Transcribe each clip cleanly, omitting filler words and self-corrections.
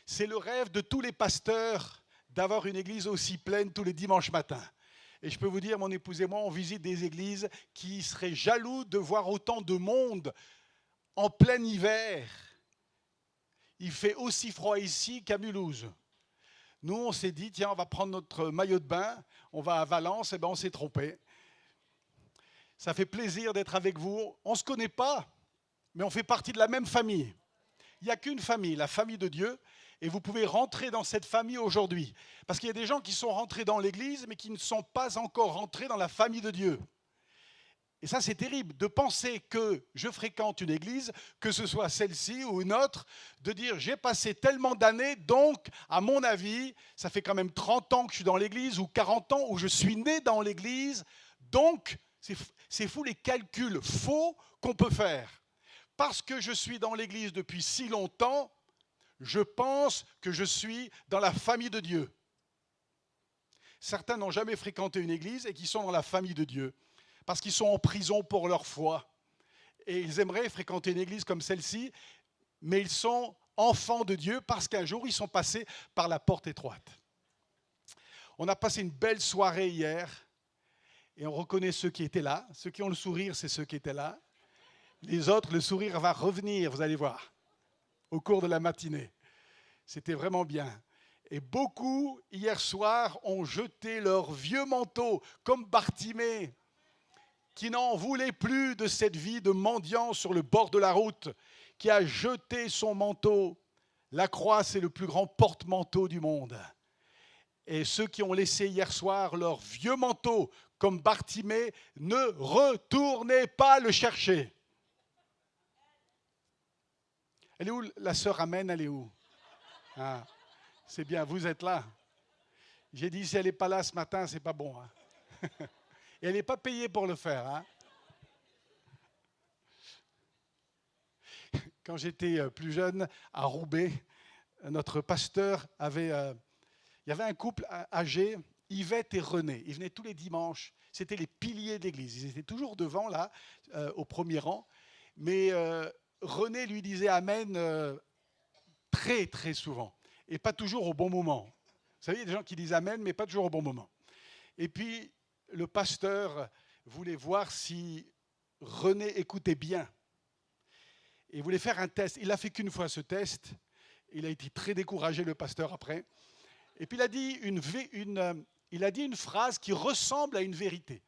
C'est le rêve de tous les pasteurs d'avoir une église aussi pleine tous les dimanches matins. Et je peux vous dire, mon épouse et moi, on visite des églises qui seraient jaloux de voir autant de monde en plein hiver. Il fait aussi froid ici qu'à Mulhouse. Nous, on s'est dit, tiens, on va prendre notre maillot de bain, on va à Valence, et bien on s'est trompé. Ça fait plaisir d'être avec vous. On ne se connaît pas, mais on fait partie de la même famille. Il n'y a qu'une famille, la famille de Dieu. Et vous pouvez rentrer dans cette famille aujourd'hui. Parce qu'il y a des gens qui sont rentrés dans l'église, mais qui ne sont pas encore rentrés dans la famille de Dieu. Et ça, c'est terrible, de penser que je fréquente une église, que ce soit celle-ci ou une autre, de dire j'ai passé tellement d'années, donc, à mon avis, ça fait quand même 30 ans que je suis dans l'église, ou 40 ans, où je suis né dans l'église. Donc, c'est fou les calculs faux qu'on peut faire. Parce que je suis dans l'église depuis si longtemps, je pense que je suis dans la famille de Dieu. Certains n'ont jamais fréquenté une église et qui sont dans la famille de Dieu, parce qu'ils sont en prison pour leur foi. Et ils aimeraient fréquenter une église comme celle-ci, mais ils sont enfants de Dieu parce qu'un jour, ils sont passés par la porte étroite. On a passé une belle soirée hier, et on reconnaît ceux qui étaient là. Ceux qui ont le sourire, c'est ceux qui étaient là. Les autres, le sourire va revenir, vous allez voir, au cours de la matinée. C'était vraiment bien. Et beaucoup, hier soir, ont jeté leurs vieux manteaux, comme Bartimée, qui n'en voulait plus de cette vie de mendiant sur le bord de la route, qui a jeté son manteau. La croix, c'est le plus grand porte-manteau du monde. Et ceux qui ont laissé hier soir leurs vieux manteaux, comme Bartimée, ne retournez pas le chercher. Elle est où la sœur Amen, elle est où? Ah, c'est bien, vous êtes là. J'ai dit, si elle n'est pas là ce matin, c'est pas bon. Hein. Et elle n'est pas payée pour le faire. Hein. Quand j'étais plus jeune, à Roubaix, notre pasteur avait... il y avait un couple âgé, Yvette et René. Ils venaient tous les dimanches. C'était les piliers de l'église. Ils étaient toujours devant, là, au premier rang. Mais René lui disait Amen très, très souvent. Et pas toujours au bon moment. Vous savez, il y a des gens qui disent Amen, mais pas toujours au bon moment. Et puis, le pasteur voulait voir si René écoutait bien. Et il voulait faire un test. Il n'a fait qu'une fois ce test. Il a été très découragé, le pasteur, après. Et puis, il a dit une phrase qui ressemble à une vérité.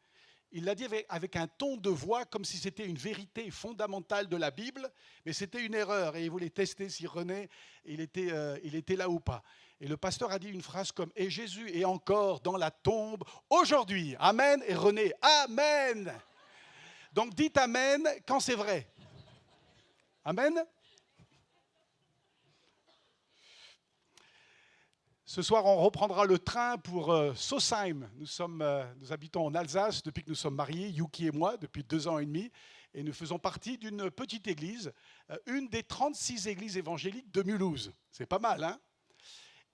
Il l'a dit avec un ton de voix comme si c'était une vérité fondamentale de la Bible, mais c'était une erreur. Et il voulait tester si René, il était là ou pas. Et le pasteur a dit une phrase comme « Et Jésus est encore dans la tombe aujourd'hui. Amen. » Et René « Amen. » Donc dites « Amen » quand c'est vrai. Amen. Ce soir, on reprendra le train pour Sausheim. Nous habitons en Alsace depuis que nous sommes mariés, Yuki et moi, depuis 2 ans et demi. Et nous faisons partie d'une petite église, une des 36 églises évangéliques de Mulhouse. C'est pas mal, hein?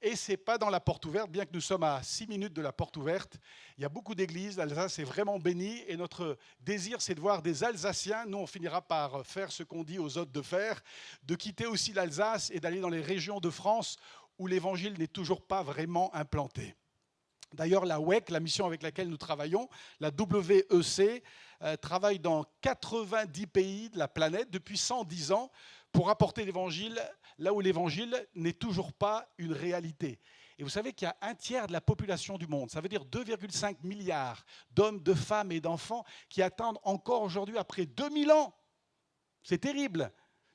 Et ce n'est pas dans la porte ouverte, bien que nous sommes à 6 minutes de la porte ouverte. Il y a beaucoup d'églises, l'Alsace est vraiment bénie. Et notre désir, c'est de voir des Alsaciens. Nous, on finira par faire ce qu'on dit aux autres de faire, de quitter aussi l'Alsace et d'aller dans les régions de France où l'évangile n'est toujours pas vraiment implanté. D'ailleurs, la WEC, la mission avec laquelle nous travaillons, la WEC, travaille dans 90 pays de la planète depuis 110 ans pour apporter l'évangile là où l'évangile n'est toujours pas une réalité. Et vous savez qu'il y a 1/3 de la population du monde, ça veut dire 2,5 milliards d'hommes, de femmes et d'enfants qui attendent encore aujourd'hui après 2000 ans. C'est terrible.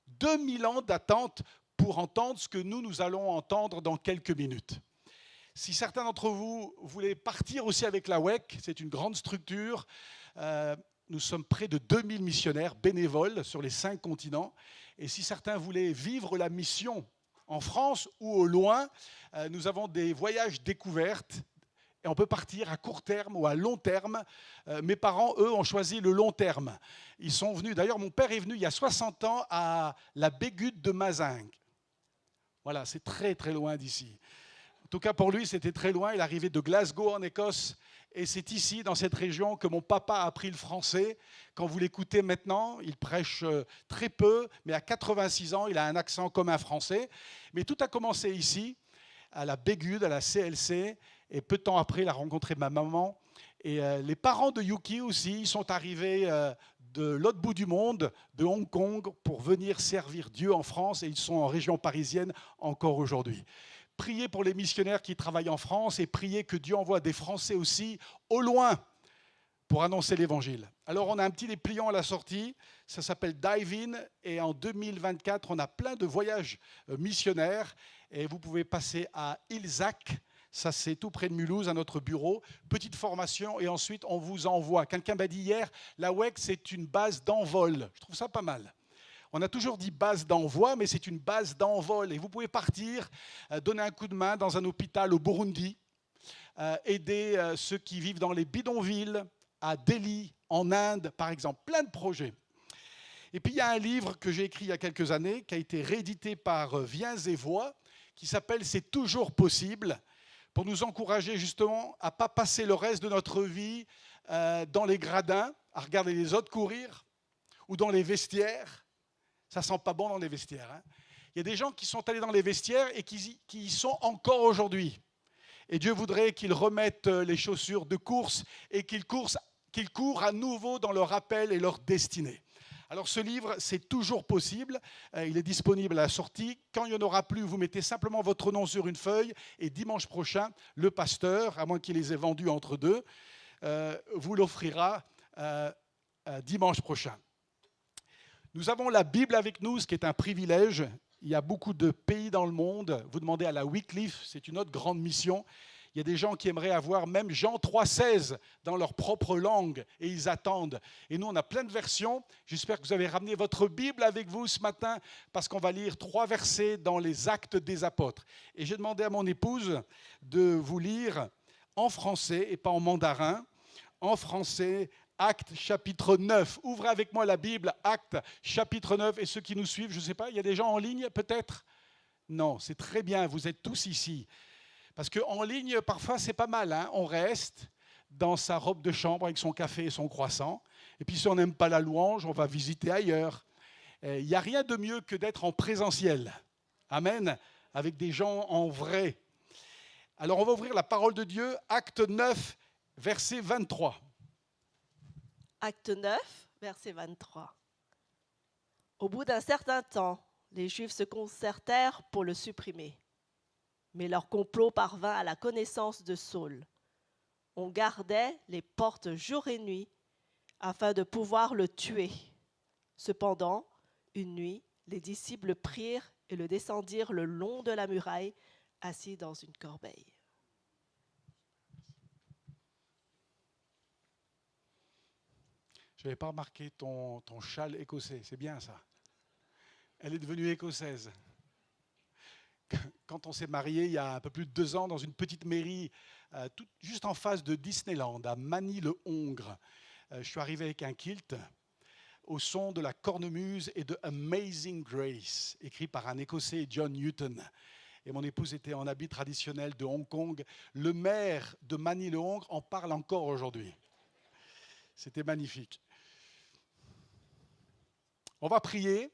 2000 ans d'attente pour entendre ce que nous allons entendre dans quelques minutes. Si certains d'entre vous voulaient partir aussi avec la WEC, c'est une grande structure. Nous sommes près de 2000 missionnaires bénévoles sur les 5 continents. Et si certains voulaient vivre la mission en France ou au loin, nous avons des voyages découvertes. Et on peut partir à court terme ou à long terme. Mes parents, eux, ont choisi le long terme. Ils sont venus, d'ailleurs, mon père est venu il y a 60 ans à la Bégude de Mazingue. Voilà, c'est très très loin d'ici. tout cas, pour lui, c'était très loin. Il arrivait de Glasgow en Écosse. Et c'est ici, dans cette région, que mon papa a appris le français. Quand vous l'écoutez maintenant, il prêche très peu, mais à 86 ans, il a un accent comme un Français. Mais tout a commencé ici, à la Bégude, à la CLC. Et peu de temps après, il a rencontré ma maman. Et les parents de Yuki aussi, ils sont arrivés de l'autre bout du monde, de Hong Kong, pour venir servir Dieu en France. Et ils sont en région parisienne encore aujourd'hui. Priez pour les missionnaires qui travaillent en France et priez que Dieu envoie des Français aussi au loin pour annoncer l'Évangile. Alors on a un petit dépliant à la sortie, ça s'appelle Dive In et en 2024 on a plein de voyages missionnaires et vous pouvez passer à Ilzac, ça c'est tout près de Mulhouse à notre bureau, petite formation et ensuite on vous envoie. Quelqu'un m'a dit hier, la WEC c'est une base d'envol, je trouve ça pas mal. On a toujours dit base d'envoi, mais c'est une base d'envol. Et vous pouvez partir, donner un coup de main dans un hôpital au Burundi, aider ceux qui vivent dans les bidonvilles, à Delhi, en Inde, par exemple. Plein de projets. Et puis, il y a un livre que j'ai écrit il y a quelques années, qui a été réédité par Viens et Voix, qui s'appelle « C'est toujours possible », pour nous encourager justement à ne pas passer le reste de notre vie dans les gradins, à regarder les autres courir, ou dans les vestiaires. Ça sent pas bon dans les vestiaires. Hein. Il y a des gens qui sont allés dans les vestiaires et qui y sont encore aujourd'hui. Et Dieu voudrait qu'ils remettent les chaussures de course et qu'ils courent à nouveau dans leur appel et leur destinée. Alors ce livre, c'est toujours possible. Il est disponible à la sortie. Quand il n'y en aura plus, vous mettez simplement votre nom sur une feuille et dimanche prochain, le pasteur, à moins qu'il les ait vendus entre deux, vous l'offrira dimanche prochain. Nous avons la Bible avec nous, ce qui est un privilège. Il y a beaucoup de pays dans le monde. Vous demandez à la Wycliffe, c'est une autre grande mission. Il y a des gens qui aimeraient avoir même Jean 3,16 dans leur propre langue et ils attendent. Et nous, on a plein de versions. J'espère que vous avez ramené votre Bible avec vous ce matin parce qu'on va lire 3 versets dans les Actes des Apôtres. Et j'ai demandé à mon épouse de vous lire en français et pas en mandarin. En français, Actes chapitre 9. Ouvrez avec moi la Bible, Actes chapitre 9. Et ceux qui nous suivent, je ne sais pas, il y a des gens en ligne peut-être? Non, c'est très bien, vous êtes tous ici. Parce qu'en ligne, parfois, c'est pas mal. Hein, on reste dans sa robe de chambre avec son café et son croissant. Et puis si on n'aime pas la louange, on va visiter ailleurs. Il n'y a rien de mieux que d'être en présentiel. Amen. Avec des gens en vrai. Alors on va ouvrir la parole de Dieu, Acte 9, verset 23. Acte 9, verset 23. Au bout d'un certain temps, les Juifs se concertèrent pour le supprimer. Mais leur complot parvint à la connaissance de Saul. On gardait les portes jour et nuit afin de pouvoir le tuer. Cependant, une nuit, les disciples prirent et le descendirent le long de la muraille, assis dans une corbeille. Je n'avais pas remarqué ton châle écossais, c'est bien ça. Elle est devenue écossaise. Quand on s'est marié il y a un peu plus de 2 ans dans une petite mairie juste en face de Disneyland, à Manille-le-Hongre, je suis arrivé avec un kilt au son de la cornemuse et de Amazing Grace, écrit par un Écossais, John Newton. Et mon épouse était en habit traditionnel de Hong Kong. Le maire de Manille-le-Hongre en parle encore aujourd'hui. C'était magnifique. On va prier.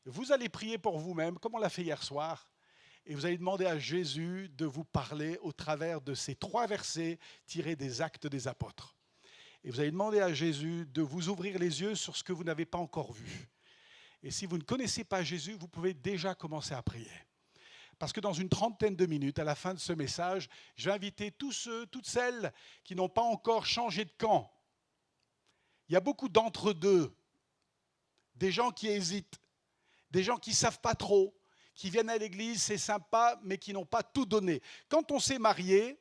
Vous allez prier pour vous-même, comme on l'a fait hier soir. Et vous allez demander à Jésus de vous parler au travers de ces 3 versets tirés des Actes des Apôtres. Et vous allez demander à Jésus de vous ouvrir les yeux sur ce que vous n'avez pas encore vu. Et si vous ne connaissez pas Jésus, vous pouvez déjà commencer à prier. Parce que dans une trentaine de minutes, à la fin de ce message, je vais inviter tous ceux, toutes celles qui n'ont pas encore changé de camp. Il y a beaucoup d'entre-deux, des gens qui hésitent, des gens qui ne savent pas trop, qui viennent à l'église, c'est sympa, mais qui n'ont pas tout donné. Quand on s'est marié,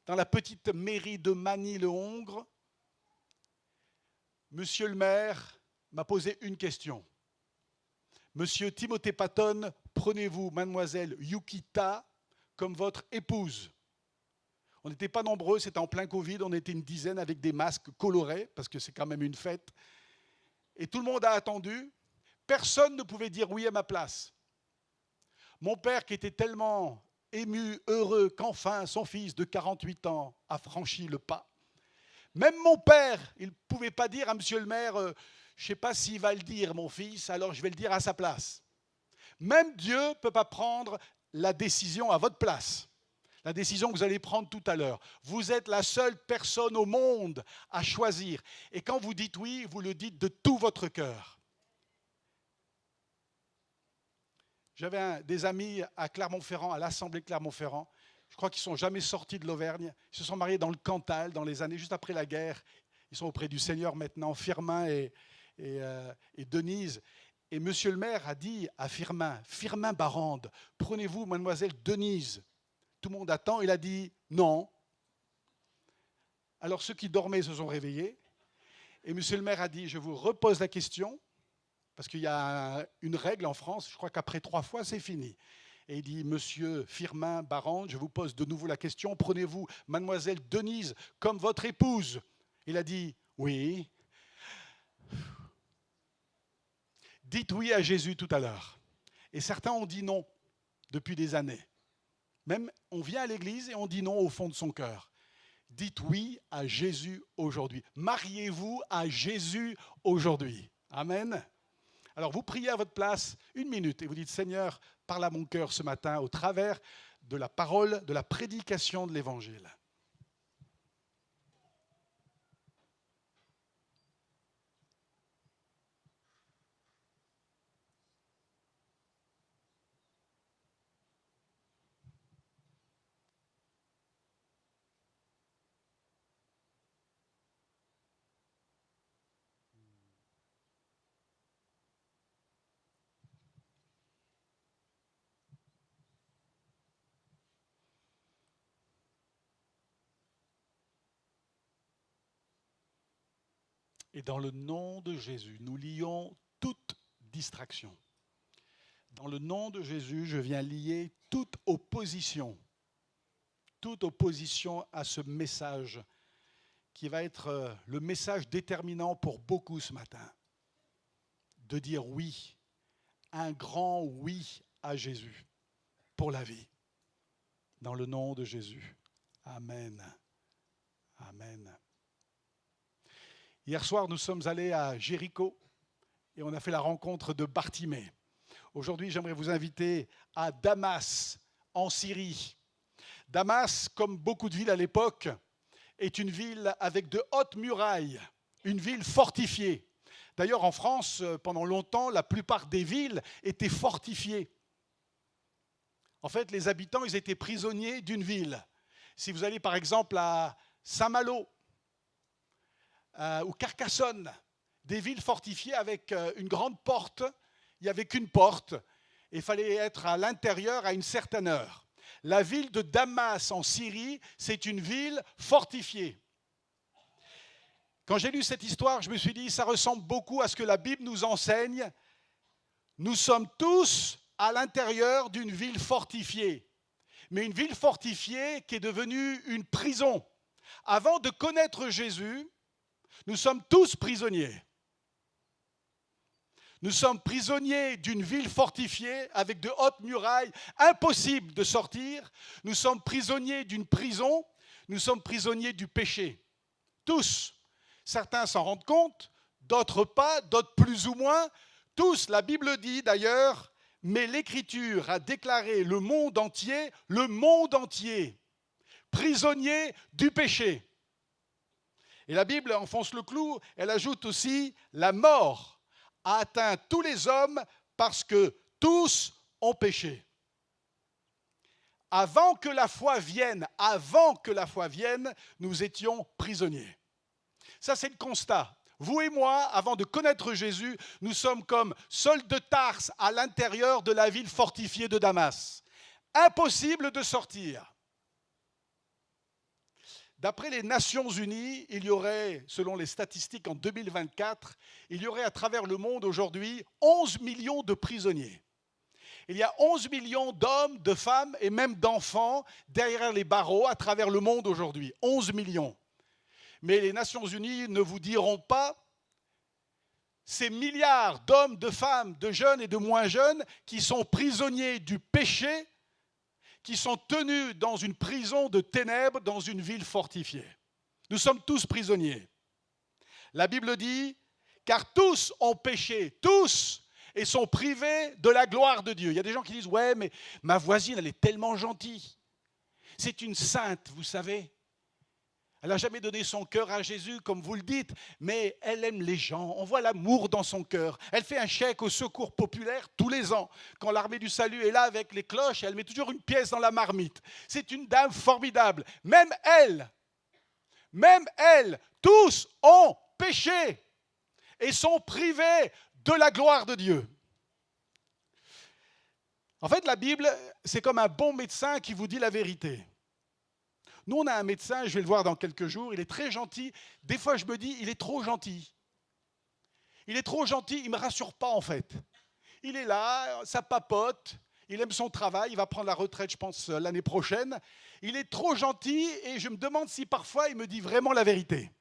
dans la petite mairie de Manille-le-Hongre, monsieur le maire m'a posé une question. Monsieur Timothée Patton, prenez-vous mademoiselle Yukita comme votre épouse? On n'était pas nombreux, c'était en plein Covid, on était une dizaine avec des masques colorés, parce que c'est quand même une fête. Et tout le monde a attendu. Personne ne pouvait dire oui à ma place. Mon père, qui était tellement ému, heureux qu'enfin son fils de 48 ans a franchi le pas. Même mon père, il ne pouvait pas dire à monsieur le maire, je ne sais pas s'il va le dire, mon fils, alors je vais le dire à sa place. Même Dieu ne peut pas prendre la décision à votre place. La décision que vous allez prendre tout à l'heure. Vous êtes la seule personne au monde à choisir. Et quand vous dites oui, vous le dites de tout votre cœur. J'avais des amis à Clermont-Ferrand, à l'Assemblée de Clermont-Ferrand. Je crois qu'ils ne sont jamais sortis de l'Auvergne. Ils se sont mariés dans le Cantal, dans les années juste après la guerre. Ils sont auprès du Seigneur maintenant, Firmin et Denise. Et monsieur le maire a dit à Firmin Barande, prenez-vous mademoiselle Denise. Tout le monde attend. Il a dit non. Alors ceux qui dormaient se sont réveillés. Et monsieur le maire a dit, je vous repose la question, parce qu'il y a une règle en France, je crois qu'après 3 fois, c'est fini. Et il dit, monsieur Firmin Barande, je vous pose de nouveau la question, prenez-vous mademoiselle Denise comme votre épouse? Il a dit, oui. Dites oui à Jésus tout à l'heure. Et certains ont dit non depuis des années. Même on vient à l'église et on dit non au fond de son cœur. Dites oui à Jésus aujourd'hui. Mariez-vous à Jésus aujourd'hui. Amen. Alors vous priez à votre place 1 minute et vous dites, Seigneur, parle à mon cœur ce matin au travers de la parole, de la prédication de l'Évangile. Et dans le nom de Jésus, nous lions toute distraction. Dans le nom de Jésus, je viens lier toute opposition à ce message qui va être le message déterminant pour beaucoup ce matin. De dire oui, un grand oui à Jésus pour la vie. Dans le nom de Jésus. Amen. Amen. Hier soir, nous sommes allés à Jéricho et on a fait la rencontre de Bartimée. Aujourd'hui, j'aimerais vous inviter à Damas, en Syrie. Damas, comme beaucoup de villes à l'époque, est une ville avec de hautes murailles, une ville fortifiée. D'ailleurs, en France, pendant longtemps, la plupart des villes étaient fortifiées. En fait, les habitants, ils étaient prisonniers d'une ville. Si vous allez par exemple à Saint-Malo, ou Carcassonne, des villes fortifiées avec une grande porte. Il n'y avait qu'une porte et il fallait être à l'intérieur à une certaine heure. La ville de Damas en Syrie, c'est une ville fortifiée. Quand j'ai lu cette histoire, je me suis dit, ça ressemble beaucoup à ce que la Bible nous enseigne. Nous sommes tous à l'intérieur d'une ville fortifiée, mais une ville fortifiée qui est devenue une prison. Avant de connaître Jésus, nous sommes tous prisonniers. Nous sommes prisonniers d'une ville fortifiée avec de hautes murailles, impossible de sortir. Nous sommes prisonniers d'une prison. Nous sommes prisonniers du péché. Tous. Certains s'en rendent compte, d'autres pas, d'autres plus ou moins. Tous, la Bible dit d'ailleurs, mais l'Écriture a déclaré le monde entier, prisonnier du péché. Et la Bible enfonce le clou, elle ajoute aussi la mort a atteint tous les hommes parce que tous ont péché. Avant que la foi vienne, nous étions prisonniers. Ça, c'est le constat. Vous et moi, avant de connaître Jésus, nous sommes comme Saul de Tarse à l'intérieur de la ville fortifiée de Damas. Impossible de sortir. D'après les Nations Unies, il y aurait, selon les statistiques en 2024, il y aurait à travers le monde aujourd'hui 11 millions de prisonniers. Il y a 11 millions d'hommes, de femmes et même d'enfants derrière les barreaux à travers le monde aujourd'hui. 11 millions. Mais les Nations Unies ne vous diront pas ces milliards d'hommes, de femmes, de jeunes et de moins jeunes qui sont prisonniers du péché, qui sont tenus dans une prison de ténèbres, dans une ville fortifiée. Nous sommes tous prisonniers. La Bible dit, car tous ont péché, tous, et sont privés de la gloire de Dieu. Il y a des gens qui disent, ouais, mais ma voisine, elle est tellement gentille. C'est une sainte, vous savez. Elle n'a jamais donné son cœur à Jésus, comme vous le dites, mais elle aime les gens. On voit l'amour dans son cœur. Elle fait un chèque au secours populaire tous les ans. Quand l'armée du salut est là avec les cloches, elle met toujours une pièce dans la marmite. C'est une dame formidable. Même elle, tous ont péché et sont privés de la gloire de Dieu. En fait, la Bible, c'est comme un bon médecin qui vous dit la vérité. Nous, on a un médecin, je vais le voir dans quelques jours, il est très gentil. Des fois, je me dis, il est trop gentil. Il est trop gentil, il ne me rassure pas en fait. Il est là, ça papote, il aime son travail, il va prendre la retraite, je pense, l'année prochaine. Il est trop gentil et je me demande si parfois il me dit vraiment la vérité.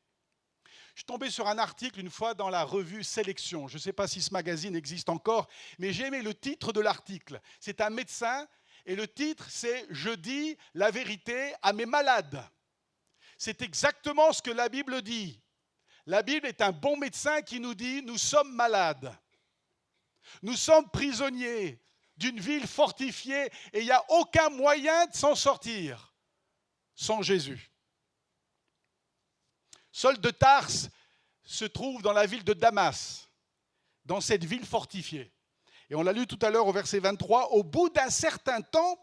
Je suis tombé sur un article une fois dans la revue Sélection. Je ne sais pas si ce magazine existe encore, mais j'ai aimé le titre de l'article. C'est un médecin et le titre, c'est « Je dis la vérité à mes malades ». C'est exactement ce que la Bible dit. La Bible est un bon médecin qui nous dit « Nous sommes malades. Nous sommes prisonniers d'une ville fortifiée et il n'y a aucun moyen de s'en sortir sans Jésus. » Saul de Tarse se trouve dans la ville de Damas, dans cette ville fortifiée. Et on l'a lu tout à l'heure au verset 23, au bout d'un certain temps,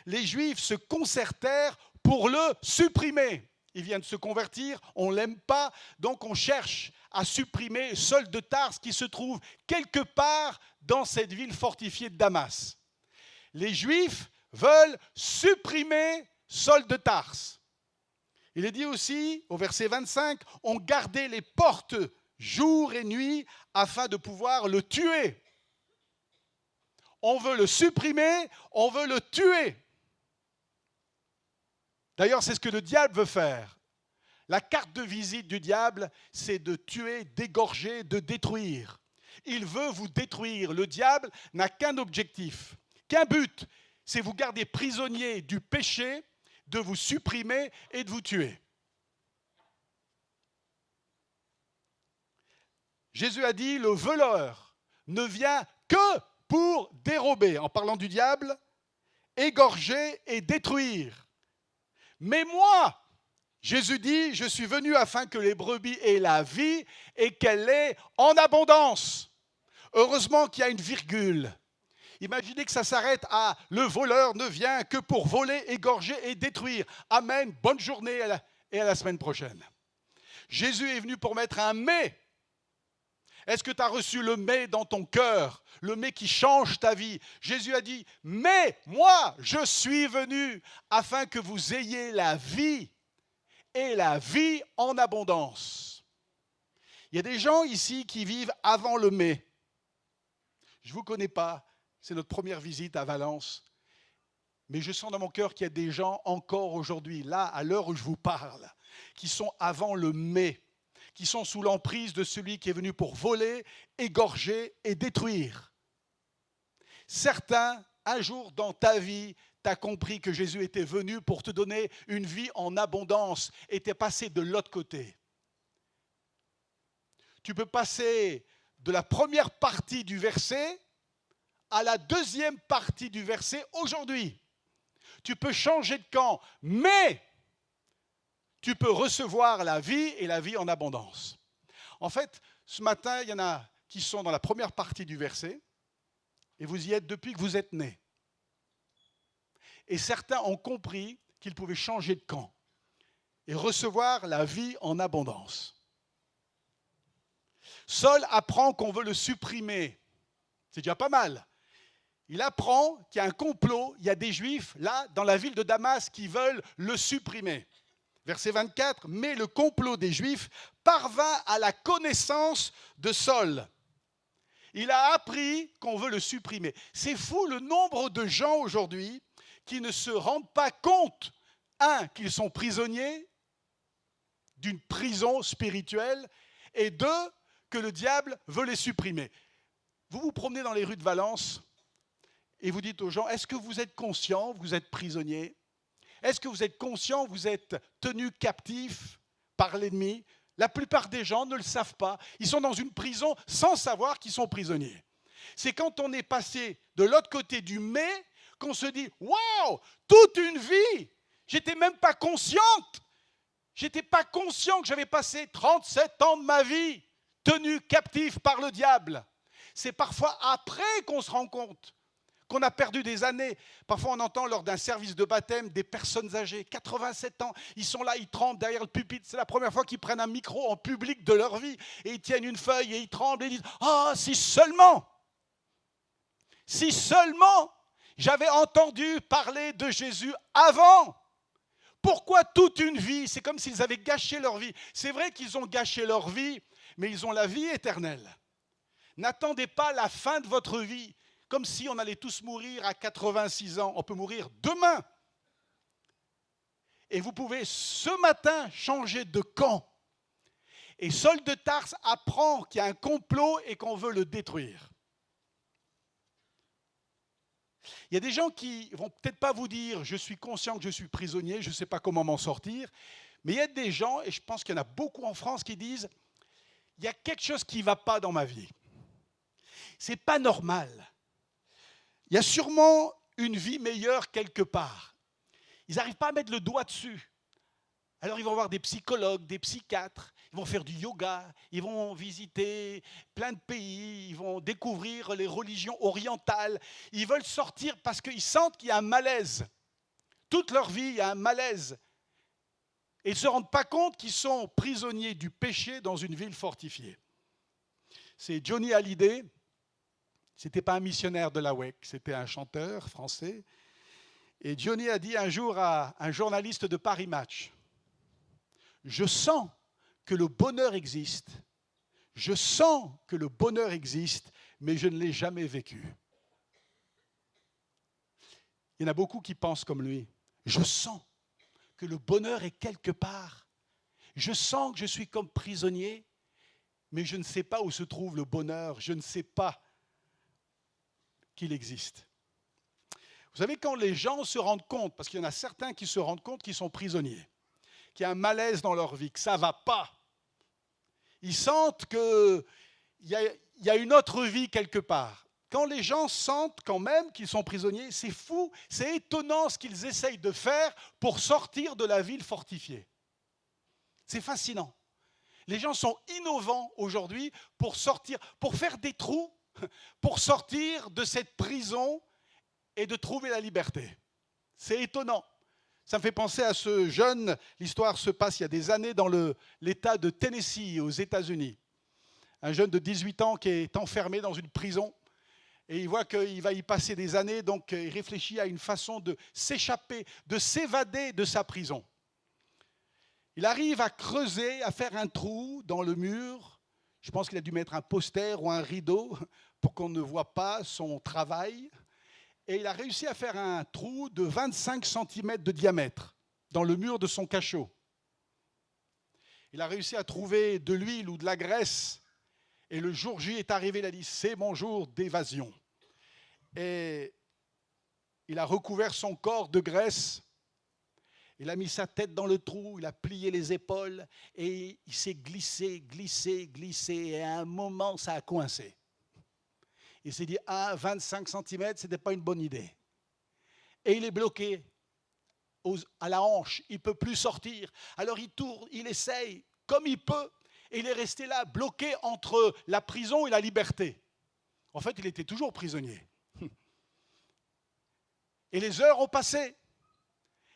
les Juifs se concertèrent pour le supprimer. Il vient de se convertir, on ne l'aime pas, donc on cherche à supprimer Saul de Tarse qui se trouve quelque part dans cette ville fortifiée de Damas. Les Juifs veulent supprimer Saul de Tarse. Il est dit aussi, au verset 25, on gardait les portes jour et nuit afin de pouvoir le tuer. On veut le supprimer, on veut le tuer. D'ailleurs, c'est ce que le diable veut faire. La carte de visite du diable, c'est de tuer, d'égorger, de détruire. Il veut vous détruire. Le diable n'a qu'un objectif, qu'un but, c'est vous garder prisonnier du péché, de vous supprimer et de vous tuer. Jésus a dit, le voleur ne vient que pour dérober, en parlant du diable, égorger et détruire. Mais moi, Jésus dit, je suis venu afin que les brebis aient la vie et qu'elle l'ait en abondance. Heureusement qu'il y a une virgule. Imaginez que ça s'arrête à « le voleur ne vient que pour voler, égorger et détruire ». Amen, bonne journée et à la semaine prochaine. Jésus est venu pour mettre un « mais ». Est-ce que tu as reçu le « mais » dans ton cœur, le « mais » qui change ta vie? Jésus a dit « mais moi, je suis venu afin que vous ayez la vie et la vie en abondance ». Il y a des gens ici qui vivent avant le « mais ». Je ne vous connais pas. C'est notre première visite à Valence. Mais je sens dans mon cœur qu'il y a des gens encore aujourd'hui, là, à l'heure où je vous parle, qui sont avant le « mais », qui sont sous l'emprise de celui qui est venu pour voler, égorger et détruire. Certains, un jour dans ta vie, tu as compris que Jésus était venu pour te donner une vie en abondance et tu es passé de l'autre côté. Tu peux passer de la première partie du verset à la deuxième partie du verset aujourd'hui. Tu peux changer de camp, mais tu peux recevoir la vie et la vie en abondance. En fait, ce matin, il y en a qui sont dans la première partie du verset et vous y êtes depuis que vous êtes nés. Et certains ont compris qu'ils pouvaient changer de camp et recevoir la vie en abondance. Saul apprend qu'on veut le supprimer. C'est déjà pas mal. Il apprend qu'il y a un complot, il y a des Juifs, là, dans la ville de Damas, qui veulent le supprimer. Verset 24, « Mais le complot des Juifs parvint à la connaissance de Saul. » Il a appris qu'on veut le supprimer. C'est fou le nombre de gens aujourd'hui qui ne se rendent pas compte, un, qu'ils sont prisonniers d'une prison spirituelle, et deux, que le diable veut les supprimer. Vous vous promenez dans les rues de Valence, et vous dites aux gens, est-ce que vous êtes conscient, vous êtes prisonnier? Est-ce que vous êtes conscient, vous êtes tenu captif par l'ennemi? La plupart des gens ne le savent pas. Ils sont dans une prison sans savoir qu'ils sont prisonniers. C'est quand on est passé de l'autre côté du mais qu'on se dit « Waouh, toute une vie, j'étais même pas consciente. J'étais pas conscient que j'avais passé 37 ans de ma vie tenu captif par le diable. » C'est parfois après qu'on se rend compte qu'on a perdu des années. Parfois, on entend lors d'un service de baptême des personnes âgées, 87 ans, ils sont là, ils tremblent derrière le pupitre. C'est la première fois qu'ils prennent un micro en public de leur vie. Et ils tiennent une feuille et ils tremblent et ils disent « Ah, si seulement j'avais entendu parler de Jésus avant. Pourquoi toute une vie? » C'est comme s'ils avaient gâché leur vie. C'est vrai qu'ils ont gâché leur vie, mais ils ont la vie éternelle. N'attendez pas la fin de votre vie, comme si on allait tous mourir à 86 ans. On peut mourir demain. Et vous pouvez ce matin changer de camp. Et Saul de Tarse apprend qu'il y a un complot et qu'on veut le détruire. Il y a des gens qui ne vont peut-être pas vous dire « je suis conscient que je suis prisonnier, je ne sais pas comment m'en sortir ». Mais il y a des gens, et je pense qu'il y en a beaucoup en France, qui disent « il y a quelque chose qui ne va pas dans ma vie. Ce n'est pas normal. Il y a sûrement une vie meilleure quelque part. » Ils n'arrivent pas à mettre le doigt dessus. Alors ils vont voir des psychologues, des psychiatres, ils vont faire du yoga, ils vont visiter plein de pays, ils vont découvrir les religions orientales. Ils veulent sortir parce qu'ils sentent qu'il y a un malaise. Toute leur vie, il y a un malaise. Et ils ne se rendent pas compte qu'ils sont prisonniers du péché dans une ville fortifiée. C'est Johnny Hallyday. Ce n'était pas un missionnaire de la WEC, c'était un chanteur français. Et Johnny a dit un jour à un journaliste de Paris Match, « Je sens que le bonheur existe. Je sens que le bonheur existe, mais je ne l'ai jamais vécu. » Il y en a beaucoup qui pensent comme lui. Je sens que le bonheur est quelque part. Je sens que je suis comme prisonnier, mais je ne sais pas où se trouve le bonheur. Je ne sais pas qu'il existe. Vous savez, quand les gens se rendent compte, parce qu'il y en a certains qui se rendent compte qu'ils sont prisonniers, qu'il y a un malaise dans leur vie, que ça ne va pas, ils sentent qu'il y a une autre vie quelque part. Quand les gens sentent quand même qu'ils sont prisonniers, c'est fou, c'est étonnant ce qu'ils essayent de faire pour sortir de la ville fortifiée. C'est fascinant. Les gens sont innovants aujourd'hui pour sortir, pour faire des trous, pour sortir de cette prison et de trouver la liberté. C'est étonnant. Ça me fait penser à ce jeune, l'histoire se passe il y a des années dans l'État de Tennessee, aux États-Unis. Un jeune de 18 ans qui est enfermé dans une prison et il voit qu'il va y passer des années, donc il réfléchit à une façon de s'échapper, de s'évader de sa prison. Il arrive à creuser, à faire un trou dans le mur. Je pense qu'il a dû mettre un poster ou un rideau pour qu'on ne voit pas son travail. Et il a réussi à faire un trou de 25 cm de diamètre dans le mur de son cachot. Il a réussi à trouver de l'huile ou de la graisse. Et le jour J est arrivé, il a dit « c'est mon jour d'évasion ». Et il a recouvert son corps de graisse. Il a mis sa tête dans le trou, il a plié les épaules et il s'est glissé. Et à un moment, ça a coincé. Il s'est dit, 25 cm, ce n'était pas une bonne idée. Et il est bloqué à la hanche, il ne peut plus sortir. Alors il tourne, il essaye comme il peut, et il est resté là, bloqué entre la prison et la liberté. En fait, il était toujours prisonnier. Et les heures ont passé.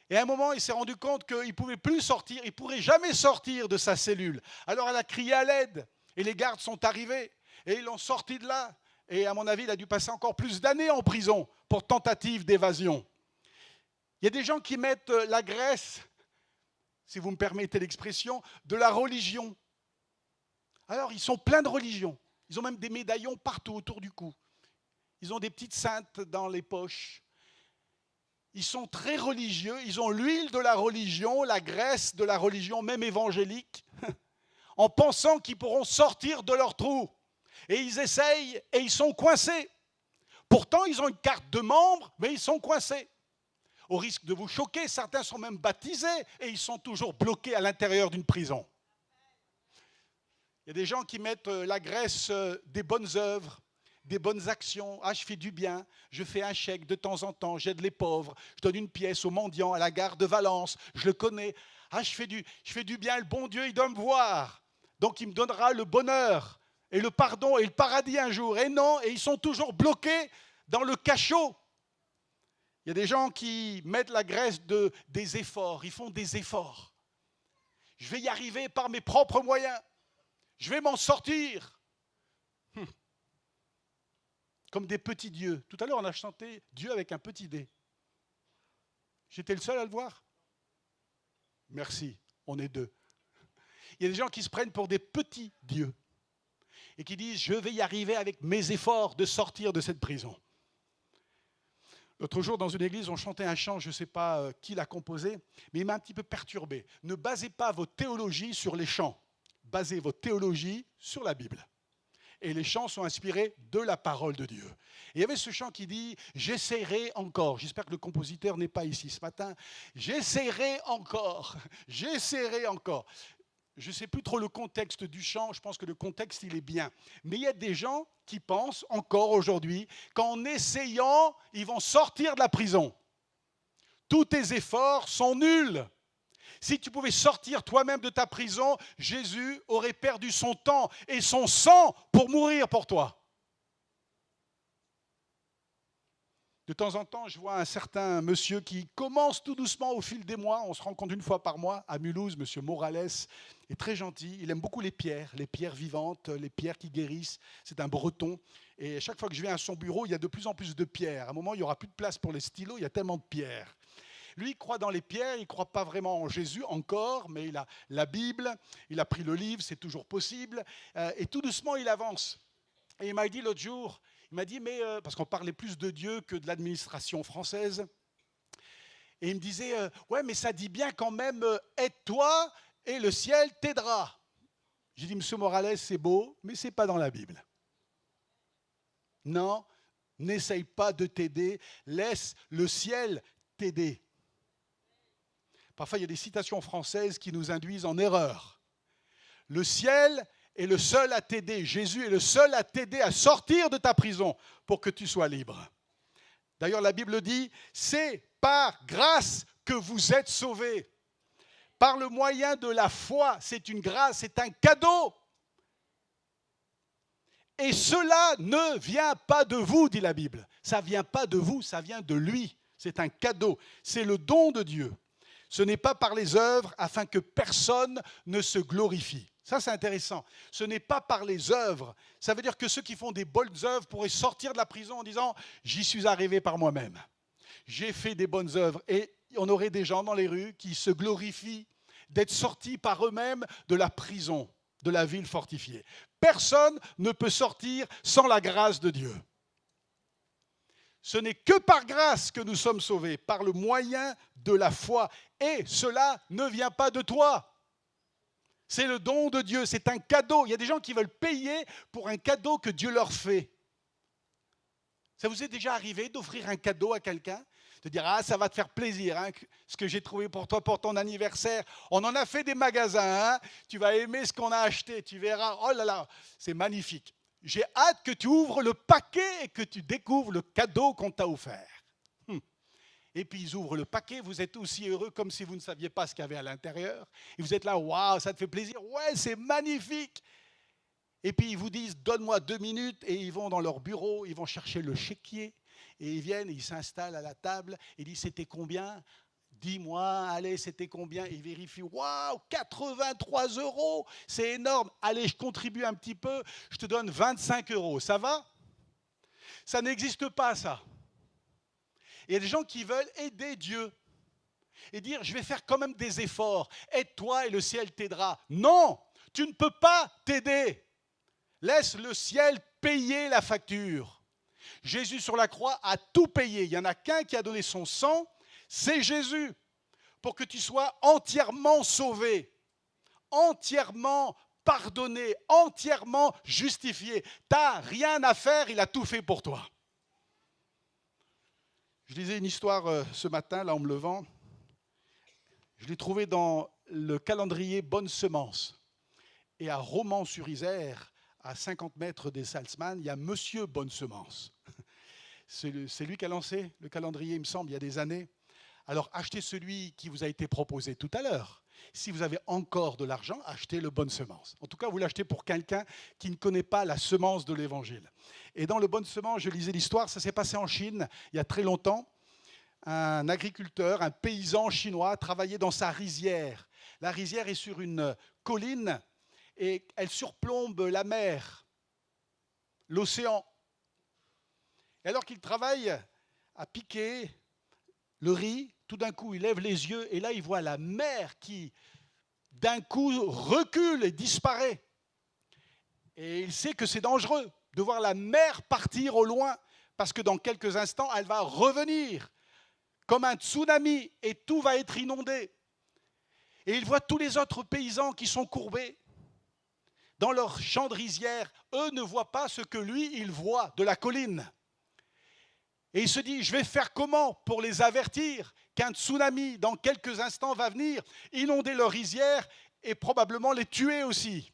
Et à un moment, il s'est rendu compte qu'il ne pouvait plus sortir, il ne pourrait jamais sortir de sa cellule. Alors elle a crié à l'aide, et les gardes sont arrivés, et ils l'ont sorti de là. Et à mon avis, il a dû passer encore plus d'années en prison pour tentative d'évasion. Il y a des gens qui mettent la graisse, si vous me permettez l'expression, de la religion. Alors, ils sont pleins de religion. Ils ont même des médaillons partout autour du cou. Ils ont des petites saintes dans les poches. Ils sont très religieux. Ils ont l'huile de la religion, la graisse de la religion, même évangélique, en pensant qu'ils pourront sortir de leur trou. Et ils essayent et ils sont coincés. Pourtant, ils ont une carte de membre, mais ils sont coincés. Au risque de vous choquer, certains sont même baptisés et ils sont toujours bloqués à l'intérieur d'une prison. Il y a des gens qui mettent la graisse des bonnes œuvres, des bonnes actions. Ah, je fais du bien, je fais un chèque de temps en temps, j'aide les pauvres, je donne une pièce aux mendiants à la gare de Valence, je le connais. Ah, je fais du bien, le bon Dieu, il doit me voir. Donc, il me donnera le bonheur et le pardon et le paradis un jour. Et non, et ils sont toujours bloqués dans le cachot. Il y a des gens qui mettent la graisse des efforts, ils font des efforts. Je vais y arriver par mes propres moyens. Je vais m'en sortir. Comme des petits dieux. Tout à l'heure, on a chanté Dieu avec un petit dé. J'étais le seul à le voir? Merci, on est deux. Il y a des gens qui se prennent pour des petits dieux et qui disent, je vais y arriver avec mes efforts de sortir de cette prison. L'autre jour, dans une église, on chantait un chant, je ne sais pas qui l'a composé, mais il m'a un petit peu perturbé. Ne basez pas votre théologie sur les chants. Basez votre théologie sur la Bible. Et les chants sont inspirés de la parole de Dieu. Et il y avait ce chant qui dit « J'essaierai encore ». J'espère que le compositeur n'est pas ici ce matin. « J'essaierai encore, j'essaierai encore ». Je ne sais plus trop le contexte du chant, je pense que le contexte, il est bien. Mais il y a des gens qui pensent encore aujourd'hui qu'en essayant, ils vont sortir de la prison. Tous tes efforts sont nuls. Si tu pouvais sortir toi-même de ta prison, Jésus aurait perdu son temps et son sang pour mourir pour toi. De temps en temps, je vois un certain monsieur qui commence tout doucement au fil des mois. On se rencontre une fois par mois à Mulhouse, monsieur Morales est très gentil. Il aime beaucoup les pierres vivantes, les pierres qui guérissent. C'est un Breton. Et chaque fois que je viens à son bureau, il y a de plus en plus de pierres. À un moment, il n'y aura plus de place pour les stylos, il y a tellement de pierres. Lui, il croit dans les pierres, il ne croit pas vraiment en Jésus encore, mais il a la Bible, il a pris le livre, c'est toujours possible. Et tout doucement, il avance. Et il m'a dit l'autre jour, il m'a dit, mais parce qu'on parlait plus de Dieu que de l'administration française. Et il me disait, ouais, mais ça dit bien quand même, aide-toi et le ciel t'aidera. J'ai dit, monsieur Morales, c'est beau, mais ce n'est pas dans la Bible. Non, n'essaye pas de t'aider, laisse le ciel t'aider. Parfois, il y a des citations françaises qui nous induisent en erreur. Le ciel est le seul à t'aider. Jésus est le seul à t'aider à sortir de ta prison pour que tu sois libre. D'ailleurs, la Bible dit, c'est par grâce que vous êtes sauvés. Par le moyen de la foi, c'est une grâce, c'est un cadeau. Et cela ne vient pas de vous, dit la Bible. Ça ne vient pas de vous, ça vient de lui. C'est un cadeau, c'est le don de Dieu. Ce n'est pas par les œuvres afin que personne ne se glorifie. Ça, c'est intéressant. Ce n'est pas par les œuvres. Ça veut dire que ceux qui font des bonnes œuvres pourraient sortir de la prison en disant « J'y suis arrivé par moi-même. J'ai fait des bonnes œuvres. » Et on aurait des gens dans les rues qui se glorifient d'être sortis par eux-mêmes de la prison, de la ville fortifiée. Personne ne peut sortir sans la grâce de Dieu. Ce n'est que par grâce que nous sommes sauvés, par le moyen de la foi. Et cela ne vient pas de toi. C'est le don de Dieu, c'est un cadeau. Il y a des gens qui veulent payer pour un cadeau que Dieu leur fait. Ça vous est déjà arrivé d'offrir un cadeau à quelqu'un? De dire, ah, ça va te faire plaisir, hein, ce que j'ai trouvé pour toi pour ton anniversaire. On en a fait des magasins, hein, tu vas aimer ce qu'on a acheté, tu verras, oh là là, c'est magnifique. J'ai hâte que tu ouvres le paquet et que tu découvres le cadeau qu'on t'a offert. Et puis ils ouvrent le paquet, vous êtes aussi heureux comme si vous ne saviez pas ce qu'il y avait à l'intérieur. Et vous êtes là, waouh, ça te fait plaisir, ouais, c'est magnifique. Et puis ils vous disent, donne-moi 2 minutes, et ils vont dans leur bureau, ils vont chercher le chéquier, et ils viennent, ils s'installent à la table, et ils disent, c'était combien? Dis-moi, allez, c'était combien? Ils vérifient, waouh, 83 €, c'est énorme. Allez, je contribue un petit peu, je te donne 25 €, ça va? Ça n'existe pas, ça. Il y a des gens qui veulent aider Dieu et dire, je vais faire quand même des efforts, aide-toi et le ciel t'aidera. Non, tu ne peux pas t'aider. Laisse le ciel payer la facture. Jésus sur la croix a tout payé. Il n'y en a qu'un qui a donné son sang, c'est Jésus, pour que tu sois entièrement sauvé, entièrement pardonné, entièrement justifié. Tu n'as rien à faire, il a tout fait pour toi. Je lisais une histoire ce matin, là, en me levant. Je l'ai trouvée dans le calendrier Bonne Semence. Et à Romans-sur-Isère, à 50 mètres des Salzmann, il y a Monsieur Bonne Semence. C'est lui qui a lancé le calendrier, il me semble, il y a des années. Alors achetez celui qui vous a été proposé tout à l'heure. Si vous avez encore de l'argent, achetez le Bonne Semence. En tout cas, vous l'achetez pour quelqu'un qui ne connaît pas la semence de l'Évangile. Et dans le Bonne Semence, je lisais l'histoire, ça s'est passé en Chine il y a très longtemps. Un agriculteur, un paysan chinois travaillait dans sa rizière. La rizière est sur une colline et elle surplombe la mer, l'océan. Et alors qu'il travaille à piquer le riz, tout d'un coup, il lève les yeux et là, il voit la mer qui, d'un coup, recule et disparaît. Et il sait que c'est dangereux de voir la mer partir au loin parce que dans quelques instants, elle va revenir comme un tsunami et tout va être inondé. Et il voit tous les autres paysans qui sont courbés dans leur champ de rizière. Eux ne voient pas ce que lui, il voit de la colline. Et il se dit, je vais faire comment pour les avertir qu'un tsunami, dans quelques instants, va venir inonder leur rizière et probablement les tuer aussi.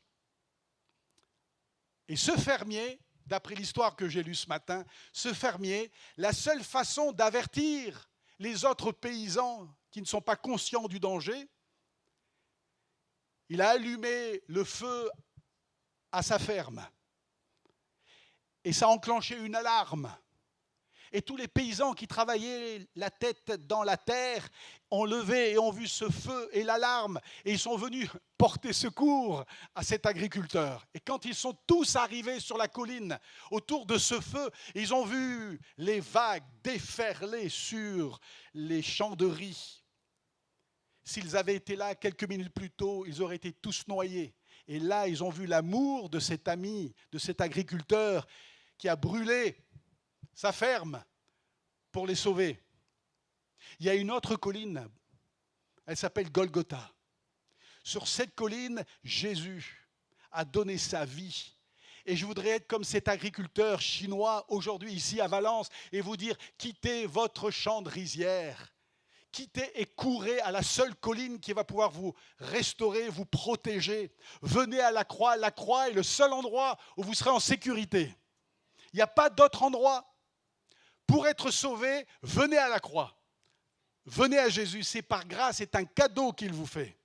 Et ce fermier, d'après l'histoire que j'ai lue ce matin, ce fermier, la seule façon d'avertir les autres paysans qui ne sont pas conscients du danger, il a allumé le feu à sa ferme. Et ça a enclenché une alarme. Et tous les paysans qui travaillaient la tête dans la terre ont levé et ont vu ce feu et l'alarme. Et ils sont venus porter secours à cet agriculteur. Et quand ils sont tous arrivés sur la colline autour de ce feu, ils ont vu les vagues déferler sur les champs de riz. S'ils avaient été là quelques minutes plus tôt, ils auraient été tous noyés. Et là, ils ont vu l'amour de cet ami, de cet agriculteur qui a brûlé sa ferme pour les sauver. Il y a une autre colline, elle s'appelle Golgotha. Sur cette colline, Jésus a donné sa vie. Et je voudrais être comme cet agriculteur chinois aujourd'hui ici à Valence et vous dire, quittez votre champ de rizière. Quittez et courez à la seule colline qui va pouvoir vous restaurer, vous protéger. Venez à la croix est le seul endroit où vous serez en sécurité. Il n'y a pas d'autre endroit. Pour être sauvé, venez à la croix. Venez à Jésus, c'est par grâce, c'est un cadeau qu'il vous fait.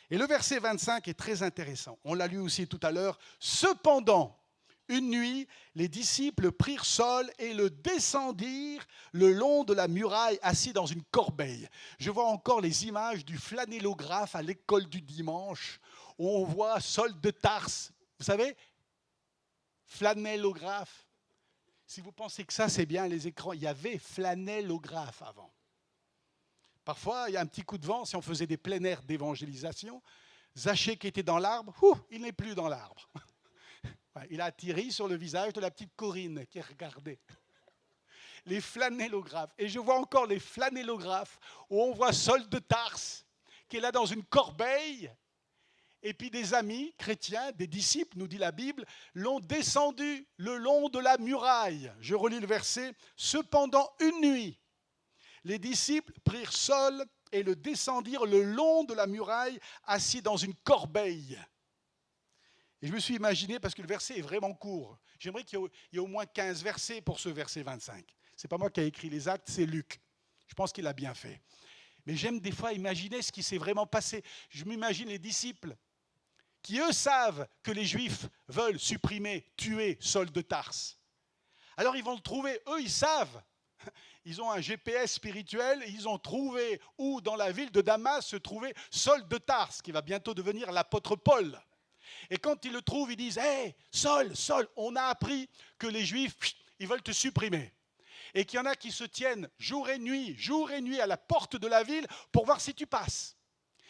Et le verset 25 est très intéressant. On l'a lu aussi tout à l'heure. Cependant, une nuit, les disciples prirent Saul et le descendirent le long de la muraille, assis dans une corbeille. Je vois encore les images du flanellographe à l'école du dimanche, où on voit Saul de Tarse. Vous savez, flanellographe. Si vous pensez que ça, c'est bien les écrans, il y avait flanellographe avant. Parfois, il y a un petit coup de vent, si on faisait des plein air d'évangélisation, Zachée qui était dans l'arbre, il n'est plus dans l'arbre. Il a atterri sur le visage de la petite Corinne qui regardait. Les flanellographes. Et je vois encore les flanellographes où on voit Saul de Tarse qui est là dans une corbeille. Et puis des amis chrétiens, des disciples, nous dit la Bible, l'ont descendu le long de la muraille. Je relis le verset. Cependant, une nuit, les disciples prirent Saul et le descendirent le long de la muraille, assis dans une corbeille. Et je me suis imaginé, parce que le verset est vraiment court, j'aimerais qu'il y ait au moins 15 versets pour ce verset 25. Ce n'est pas moi qui ai écrit les actes, c'est Luc. Je pense qu'il a bien fait. Mais j'aime des fois imaginer ce qui s'est vraiment passé. Je m'imagine les disciples qui, eux, savent que les Juifs veulent supprimer, tuer Saul de Tarse. Alors ils vont le trouver, eux, ils savent. Ils ont un GPS spirituel et ils ont trouvé où dans la ville de Damas se trouvait Saul de Tarse, qui va bientôt devenir l'apôtre Paul. Et quand ils le trouvent, ils disent « Hey, Saul, on a appris que les Juifs, ils veulent te supprimer. » Et qu'il y en a qui se tiennent jour et nuit à la porte de la ville pour voir si tu passes.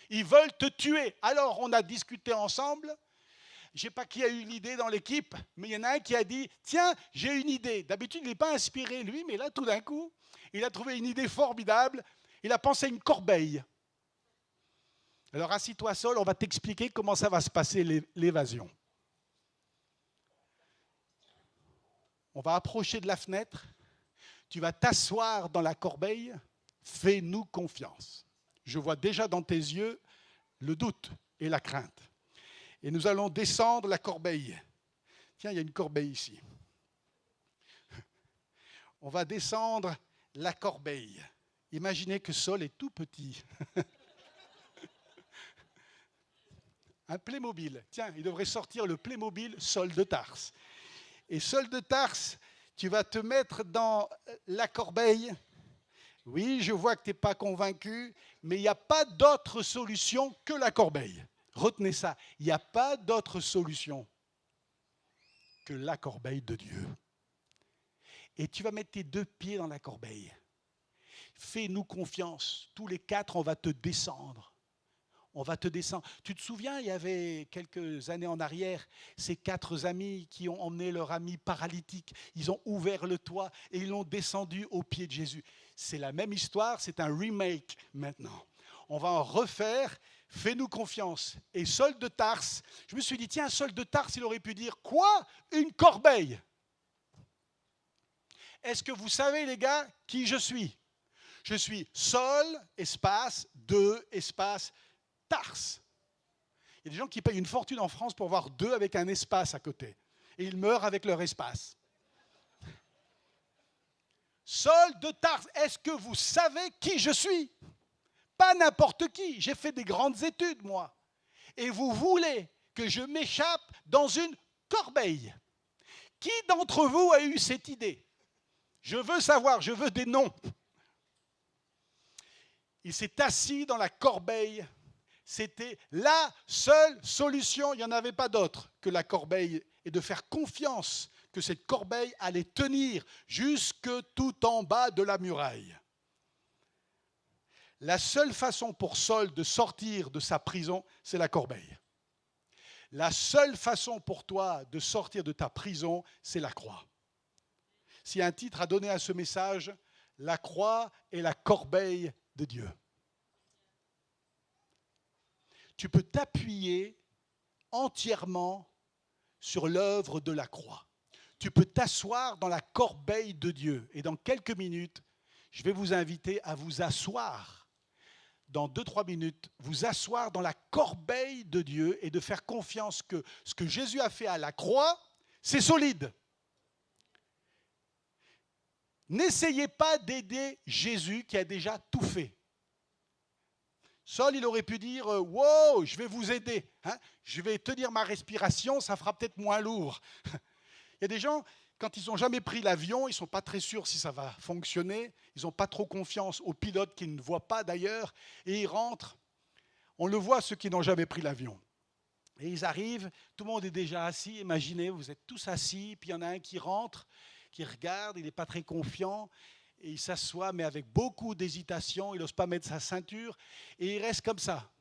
Ils veulent te tuer. Alors on a discuté ensemble. Je ne sais pas qui a eu l'idée dans l'équipe, mais il y en a un qui a dit « Tiens, j'ai une idée. » D'habitude, il n'est pas inspiré, lui, mais là, tout d'un coup, il a trouvé une idée formidable. Il a pensé à une corbeille. Alors, assis-toi, Saul, on va t'expliquer comment ça va se passer, l'évasion. On va approcher de la fenêtre. tu vas t'asseoir dans la corbeille, fais-nous confiance. Je vois déjà dans tes yeux le doute et la crainte. Et nous allons descendre la corbeille. Tiens, il y a une corbeille ici. On va descendre la corbeille. Imaginez que Saul est tout petit. Un Playmobil. Tiens, il devrait sortir le Playmobil Saul de Tarse. Et Saul de Tarse, tu vas te mettre dans la corbeille. Oui, je vois que tu n'es pas convaincu, mais il n'y a pas d'autre solution que la corbeille. Retenez ça, il n'y a pas d'autre solution que la corbeille de Dieu. Et tu vas mettre tes 2 pieds dans la corbeille. Fais-nous confiance. Tous les 4, on va te descendre. On va te descendre. Tu te souviens, il y avait quelques années en arrière, ces 4 amis qui ont emmené leur ami paralytique. Ils ont ouvert le toit et ils l'ont descendu aux pieds de Jésus. C'est la même histoire, c'est un remake maintenant. On va en refaire. Fais-nous confiance. Et Saul de Tarse, je me suis dit, tiens, Saul de Tarse, il aurait pu dire, quoi? Une corbeille? Est-ce que vous savez, les gars, qui je suis? Je suis Saul, espace, espace, Tarse. Il y a des gens qui payent une fortune en France pour voir 2 avec un espace à côté. Et ils meurent avec leur espace. Saul de Tarse, est-ce que vous savez qui je suis? Pas n'importe qui. J'ai fait des grandes études, moi. Et vous voulez que je m'échappe dans une corbeille? Qui d'entre vous a eu cette idée? Je veux savoir, je veux des noms. Il s'est assis dans la corbeille. C'était la seule solution, il n'y en avait pas d'autre que la corbeille, et de faire confiance que cette corbeille allait tenir jusque tout en bas de la muraille. La seule façon pour Saul de sortir de sa prison, c'est la corbeille. La seule façon pour toi de sortir de ta prison, c'est la croix. S'il y a un titre à donner à ce message, la croix est la corbeille de Dieu. Tu peux t'appuyer entièrement sur l'œuvre de la croix. Tu peux t'asseoir dans la corbeille de Dieu. Et dans quelques minutes, je vais vous inviter à vous asseoir. Dans 2-3 minutes, vous asseoir dans la corbeille de Dieu et de faire confiance que ce que Jésus a fait à la croix, c'est solide. N'essayez pas d'aider Jésus qui a déjà tout fait. Saul, il aurait pu dire « Wow, je vais vous aider. Hein, je vais tenir ma respiration, ça fera peut-être moins lourd. » Il y a des gens, quand ils n'ont jamais pris l'avion, ils ne sont pas très sûrs si ça va fonctionner. Ils n'ont pas trop confiance aux pilotes qu'ils ne voient pas d'ailleurs. Et ils rentrent. On le voit, ceux qui n'ont jamais pris l'avion. Et ils arrivent, tout le monde est déjà assis. Imaginez, vous êtes tous assis, puis il y en a un qui rentre, qui regarde, il n'est pas très confiant. Et il s'assoit, mais avec beaucoup d'hésitation. Il n'ose pas mettre sa ceinture. Et il reste comme ça.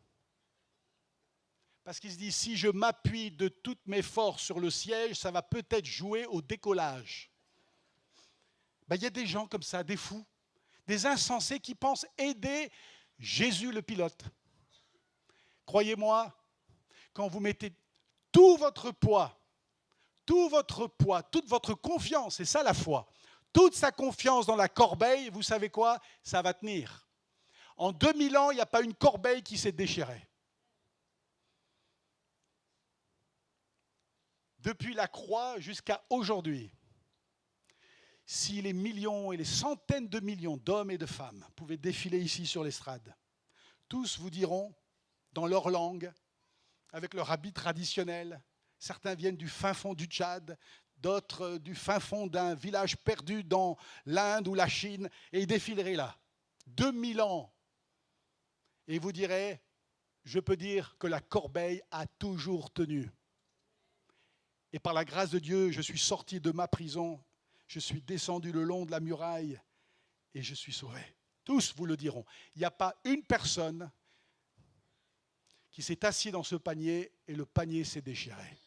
Parce qu'il se dit, si je m'appuie de toutes mes forces sur le siège, ça va peut-être jouer au décollage. Ben, il y a des gens comme ça, des fous, des insensés qui pensent aider Jésus le pilote. Croyez-moi, quand vous mettez tout votre poids, toute votre confiance, c'est ça la foi, toute sa confiance dans la corbeille, vous savez quoi? Ça va tenir. En 2000 ans, il n'y a pas une corbeille qui s'est déchirée. Depuis la croix jusqu'à aujourd'hui, si les millions et les centaines de millions d'hommes et de femmes pouvaient défiler ici sur l'estrade, tous vous diront, dans leur langue, avec leur habit traditionnel, certains viennent du fin fond du Tchad, d'autres du fin fond d'un village perdu dans l'Inde ou la Chine, et ils défileraient là. 2000 ans. Et vous direz, je peux dire que la corbeille a toujours tenu. Et par la grâce de Dieu, je suis sorti de ma prison, je suis descendu le long de la muraille et je suis sauvé. Tous vous le diront. Il n'y a pas une personne qui s'est assis dans ce panier et le panier s'est déchiré.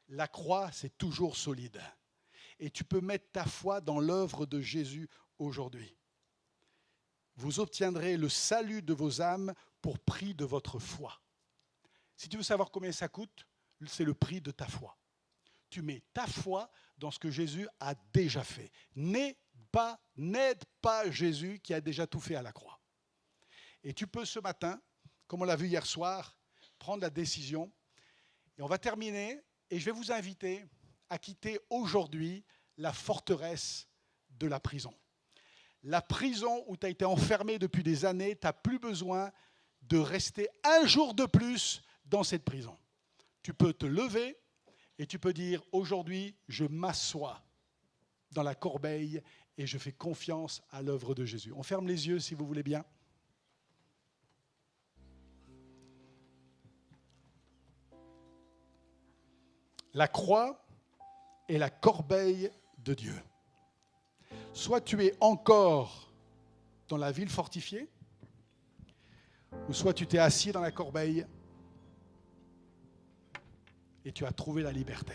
La croix, c'est toujours solide. Et tu peux mettre ta foi dans l'œuvre de Jésus aujourd'hui. Vous obtiendrez le salut de vos âmes pour prix de votre foi. Si tu veux savoir combien ça coûte, c'est le prix de ta foi. Tu mets ta foi dans ce que Jésus a déjà fait. N'aie n'aide pas Jésus qui a déjà tout fait à la croix. Et tu peux ce matin, comme on l'a vu hier soir, prendre la décision. Et on va terminer, et je vais vous inviter à quitter aujourd'hui la forteresse de la prison. La prison où tu as été enfermé depuis des années, tu n'as plus besoin de rester un jour de plus dans cette prison. Tu peux te lever et tu peux dire, aujourd'hui, je m'assois dans la corbeille et je fais confiance à l'œuvre de Jésus. On ferme les yeux si vous voulez bien. La croix est la corbeille de Dieu. Soit tu es encore dans la ville fortifiée, ou soit tu t'es assis dans la corbeille et tu as trouvé la liberté.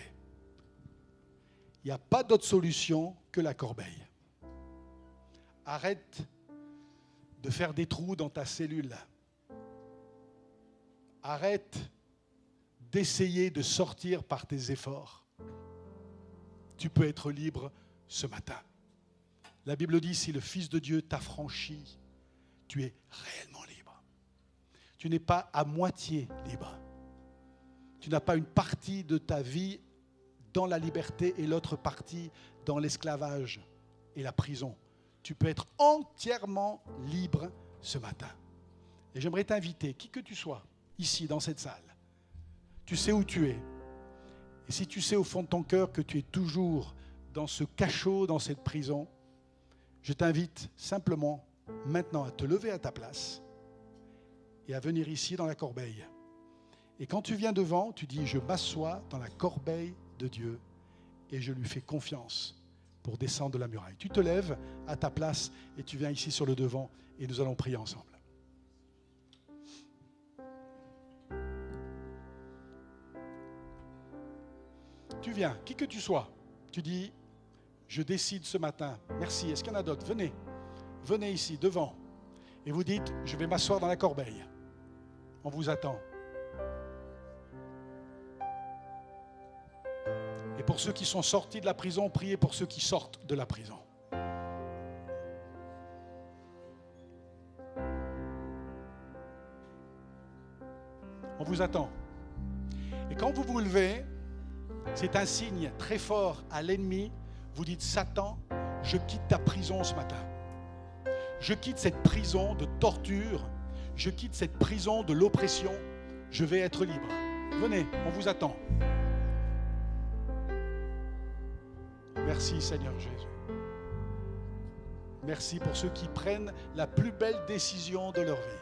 Il n'y a pas d'autre solution que la corbeille. Arrête de faire des trous dans ta cellule. Arrête d'essayer de sortir par tes efforts. Tu peux être libre ce matin. La Bible dit, si le Fils de Dieu t'affranchit, tu es réellement libre. Tu n'es pas à moitié libre. Tu n'as pas une partie de ta vie dans la liberté et l'autre partie dans l'esclavage et la prison. Tu peux être entièrement libre ce matin. Et j'aimerais t'inviter, qui que tu sois, ici dans cette salle, tu sais où tu es. Et si tu sais au fond de ton cœur que tu es toujours dans ce cachot, dans cette prison, je t'invite simplement maintenant à te lever à ta place et à venir ici dans la corbeille. Et quand tu viens devant, tu dis, je m'assois dans la corbeille de Dieu et je lui fais confiance pour descendre de la muraille. Tu te lèves à ta place et tu viens ici sur le devant et nous allons prier ensemble. Tu viens, qui que tu sois, tu dis, je décide ce matin, merci, est-ce qu'il y en a d'autres? Venez ici, devant, et vous dites, je vais m'asseoir dans la corbeille. On vous attend. Et pour ceux qui sont sortis de la prison, priez pour ceux qui sortent de la prison. On vous attend. Et quand vous vous levez, c'est un signe très fort à l'ennemi. Vous dites, Satan, je quitte ta prison ce matin. Je quitte cette prison de torture. Je quitte cette prison de l'oppression. Je vais être libre. Venez, on vous attend. Merci Seigneur Jésus. Merci pour ceux qui prennent la plus belle décision de leur vie.